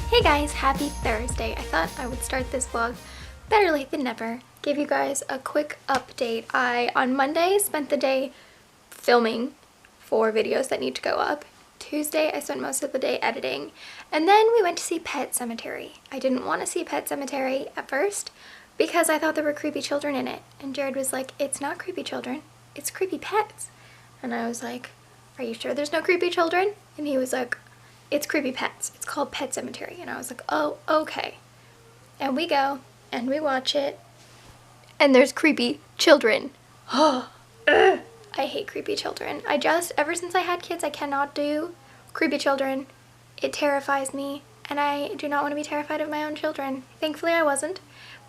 Hey guys, happy Thursday. I thought I would start this vlog better late than never. Give you guys a quick update. I, on Monday, spent the day filming 4 videos that need to go up. Tuesday, I spent most of the day editing. And then we went to see Pet Sematary. I didn't want to see Pet Sematary at first because I thought there were creepy children in it. And Jared was like, it's not creepy children, it's creepy pets. And I was like, are you sure there's no creepy children? And he was like, it's creepy pets. It's called Pet Sematary. And I was like, oh, okay. And we go, and we watch it, and there's creepy children. Oh, I hate creepy children. Ever since I had kids, I cannot do creepy children. It terrifies me, and I do not want to be terrified of my own children. Thankfully, I wasn't,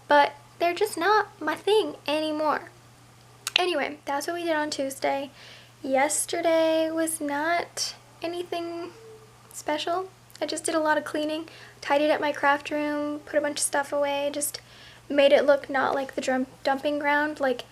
but they're just not my thing anymore. Anyway, that's what we did on Tuesday. Yesterday was not anything special. I just did a lot of cleaning, tidied up my craft room, put a bunch of stuff away, just made it look not like the dumping ground. Like,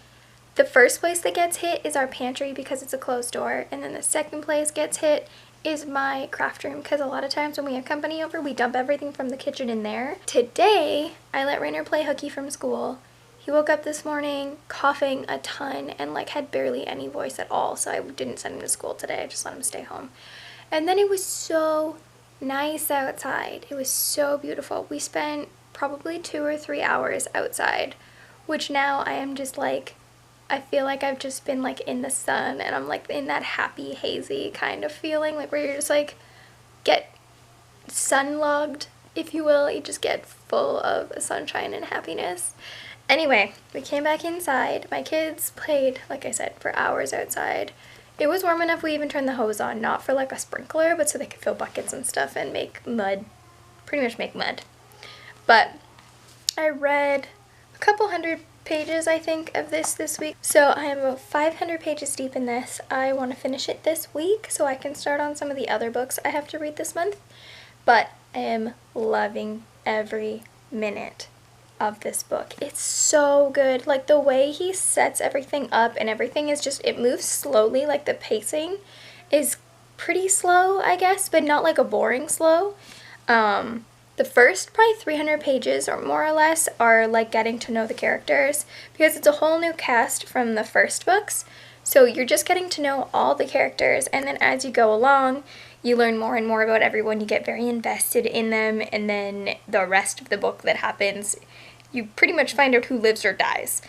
the first place that gets hit is our pantry because it's a closed door, and then the second place gets hit is my craft room because a lot of times when we have company over, we dump everything from the kitchen in there. Today, I let Rainer play hooky from school. He woke up this morning coughing a ton and like had barely any voice at all, so I didn't send him to school today. I just let him stay home. And then it was so nice outside. It was so beautiful. We spent probably 2 or 3 hours outside, which now I am just like, I feel like I've just been like in the sun, and I'm like in that happy, hazy kind of feeling, like where you're just like get sun-logged, if you will. You just get full of sunshine and happiness. Anyway, we came back inside. My kids played, like I said, for hours outside. It was warm enough we even turned the hose on, not for like a sprinkler, but so they could fill buckets and stuff and make mud, pretty much make mud. But I read a couple hundred pages, I think, of this week. So I am about 500 pages deep in this. I want to finish it this week so I can start on some of the other books I have to read this month. But I am loving every minute of this book. It's so good. Like, the way he sets everything up and everything is just, it moves slowly. Like, the pacing is pretty slow, I guess, but not like a boring slow. The first probably 300 pages or more or less are like getting to know the characters because it's a whole new cast from the first books. So you're just getting to know all the characters, and then as you go along, you learn more and more about everyone. You get very invested in them, and then the rest of the book that happens, you pretty much find out who lives or dies,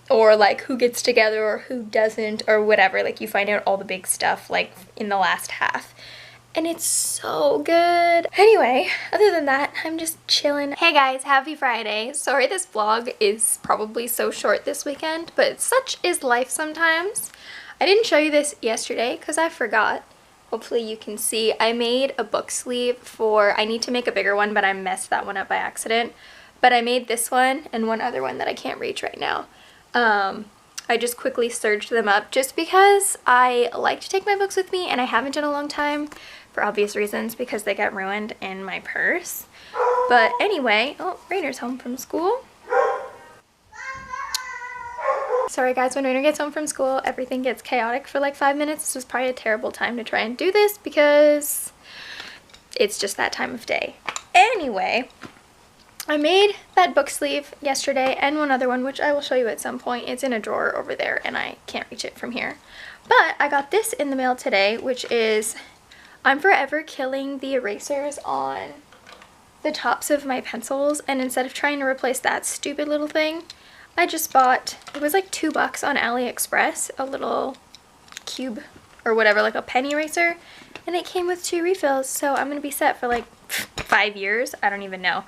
or like who gets together or who doesn't or whatever. Like, you find out all the big stuff like in the last half. And it's so good. Anyway, other than that, I'm just chilling. Hey guys, happy Friday. Sorry this vlog is probably so short this weekend, but such is life sometimes. I didn't show you this yesterday because I forgot. Hopefully you can see. I made a book sleeve for, I need to make a bigger one, but I messed that one up by accident. But I made this one and one other one that I can't reach right now. I just quickly serged them up just because I like to take my books with me, and I haven't in a long time for obvious reasons because they got ruined in my purse. But anyway, oh, Rainer's home from school. Sorry guys, when Rainer gets home from school, everything gets chaotic for like 5 minutes. This was probably a terrible time to try and do this because it's just that time of day. Anyway, I made that book sleeve yesterday and one other one, which I will show you at some point. It's in a drawer over there and I can't reach it from here. But I got this in the mail today, which is, I'm forever killing the erasers on the tops of my pencils, and instead of trying to replace that stupid little thing, I just bought, it was like $2 on AliExpress, a little cube or whatever, like a pen eraser, and it came with 2 refills, so I'm gonna be set for like 5 years. I don't even know.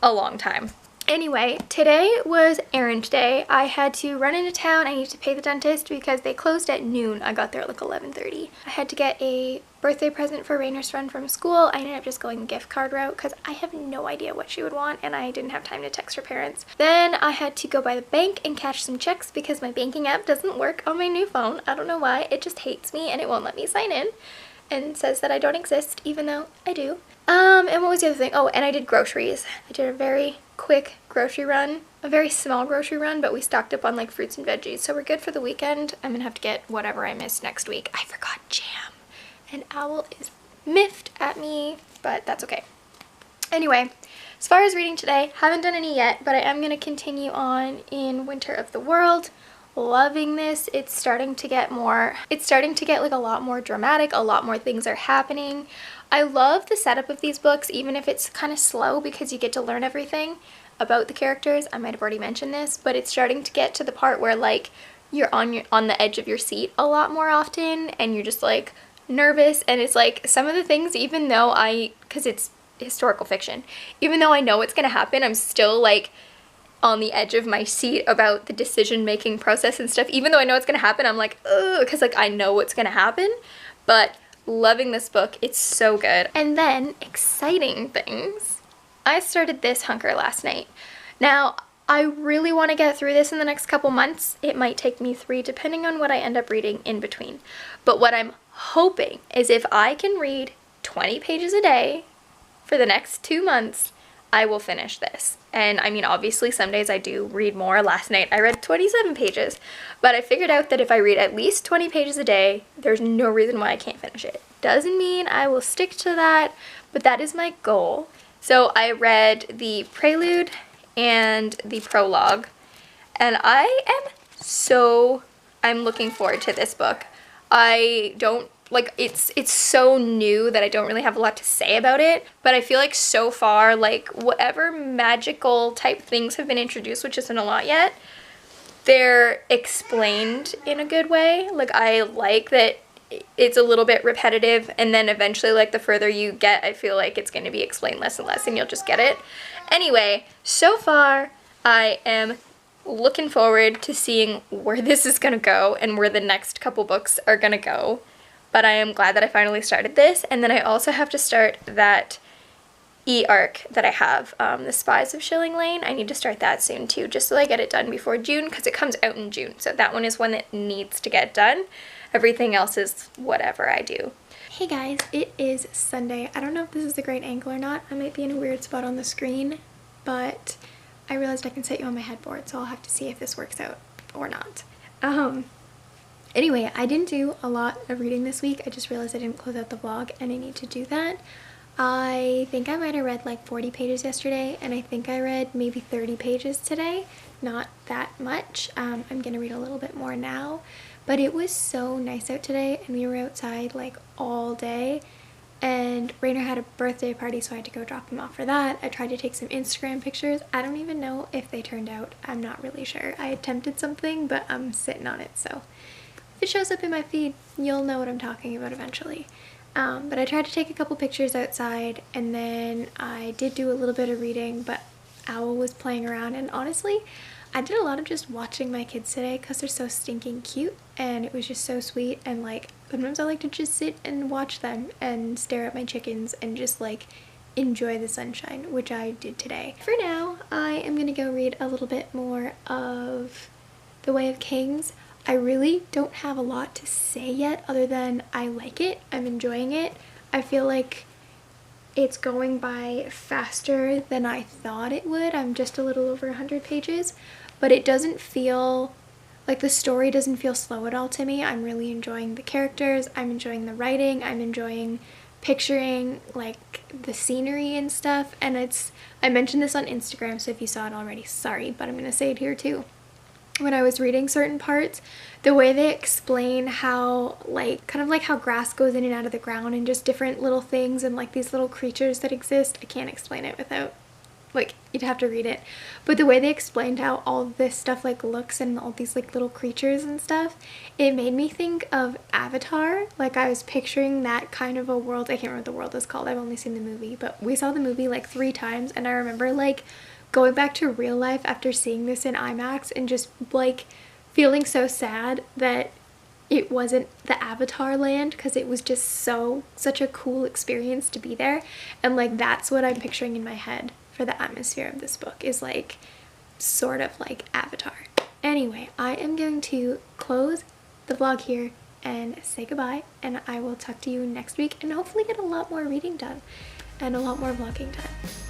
A long time. Anyway, today was errand day. I had to run into town. I needed to pay the dentist because they closed at noon. I got there at like 11:30. I had to get a birthday present for Rainer's friend from school. I ended up just going the gift card route because I have no idea what she would want and I didn't have time to text her parents. Then I had to go by the bank and cash some checks because my banking app doesn't work on my new phone. I don't know why. It just hates me and it won't let me sign in. and says that I don't exist, even though I do. And what was the other thing? Oh, and I did groceries. I did a very quick grocery run, a very small grocery run, but we stocked up on like fruits and veggies, so we're good for the weekend. I'm gonna have to get whatever I missed next week. I forgot jam, and Owl is miffed at me, but that's okay. Anyway, as far as reading today, haven't done any yet, but I am gonna continue on in Winter of the World. Loving this. It's starting to get like a lot more dramatic, a lot more things are happening. I love the setup of these books, even if it's kind of slow, because you get to learn everything about the characters. I might have already mentioned this, but it's starting to get to the part where like you're on the edge of your seat a lot more often, and you're just like nervous. And it's like some of the things, even though because it's historical fiction, even though I know what's gonna happen, I'm still like on the edge of my seat about the decision-making process and stuff. Even though I know it's gonna happen, I'm like, ugh, because like I know what's gonna happen. But loving this book, it's so good. And then exciting things. I started this hunker last night. Now, I really want to get through this in the next couple months. It might take me 3, depending on what I end up reading in between. But what I'm hoping is if I can read 20 pages a day for the next 2 months, I will finish this. And I mean, obviously some days I do read more. Last night I read 27 pages, but I figured out that if I read at least 20 pages a day, there's no reason why I can't finish it. Doesn't mean I will stick to that, but that is my goal. So I read the prelude and the prologue, and I'm looking forward to this book. I don't like, it's so new that I don't really have a lot to say about it, but I feel like so far, like, whatever magical type things have been introduced, which isn't a lot yet, they're explained in a good way. Like, I like that it's a little bit repetitive, and then eventually, like, the further you get, I feel like it's going to be explained less and less, and you'll just get it. Anyway, so far, I am looking forward to seeing where this is going to go and where the next couple books are going to go. But I am glad that I finally started this. And then I also have to start that e-arc that I have, The Spies of Shilling Lane. I need to start that soon too, just so I get it done before June, because it comes out in June. So that one is one that needs to get done. Everything else is whatever I do. Hey guys, it is Sunday. I don't know if this is a great angle or not. I might be in a weird spot on the screen, but I realized I can set you on my headboard, so I'll have to see if this works out or not. Anyway, I didn't do a lot of reading this week. I just realized I didn't close out the vlog, and I need to do that. I think I might have read like 40 pages yesterday, and I think I read maybe 30 pages today. Not that much. I'm gonna read a little bit more now, but it was so nice out today, and we were outside like all day, and Rainer had a birthday party, so I had to go drop him off for that. I tried to take some Instagram pictures. I don't even know if they turned out. I'm not really sure. I attempted something, but I'm sitting on it, so if it shows up in my feed, you'll know what I'm talking about eventually. But I tried to take a couple pictures outside, and then I did do a little bit of reading, but Owl was playing around, and honestly, I did a lot of just watching my kids today because they're so stinking cute, and it was just so sweet. And like, sometimes I like to just sit and watch them and stare at my chickens and just like enjoy the sunshine, which I did today. For now, I am gonna go read a little bit more of The Way of Kings. I really don't have a lot to say yet, other than I like it, I'm enjoying it. I feel like it's going by faster than I thought it would. I'm just a little over 100 pages, but it doesn't feel like, the story doesn't feel slow at all to me. I'm really enjoying the characters, I'm enjoying the writing, I'm enjoying picturing like the scenery and stuff. And I mentioned this on Instagram, so if you saw it already, sorry, but I'm gonna say it here too. When I was reading certain parts, the way they explain how, like, kind of like how grass goes in and out of the ground and just different little things and like these little creatures that exist. I can't explain it without, like, you'd have to read it. But the way they explained how all this stuff like looks and all these like little creatures and stuff, it made me think of Avatar. Like, I was picturing that kind of a world. I can't remember what the world is called. I've only seen the movie, but we saw the movie like 3 times, and I remember like going back to real life after seeing this in IMAX and just like feeling so sad that it wasn't the Avatar land, because it was just such a cool experience to be there. And like, that's what I'm picturing in my head for the atmosphere of this book, is like sort of like Avatar. Anyway, I am going to close the vlog here, and say goodbye, and I will talk to you next week and hopefully get a lot more reading done and a lot more vlogging done.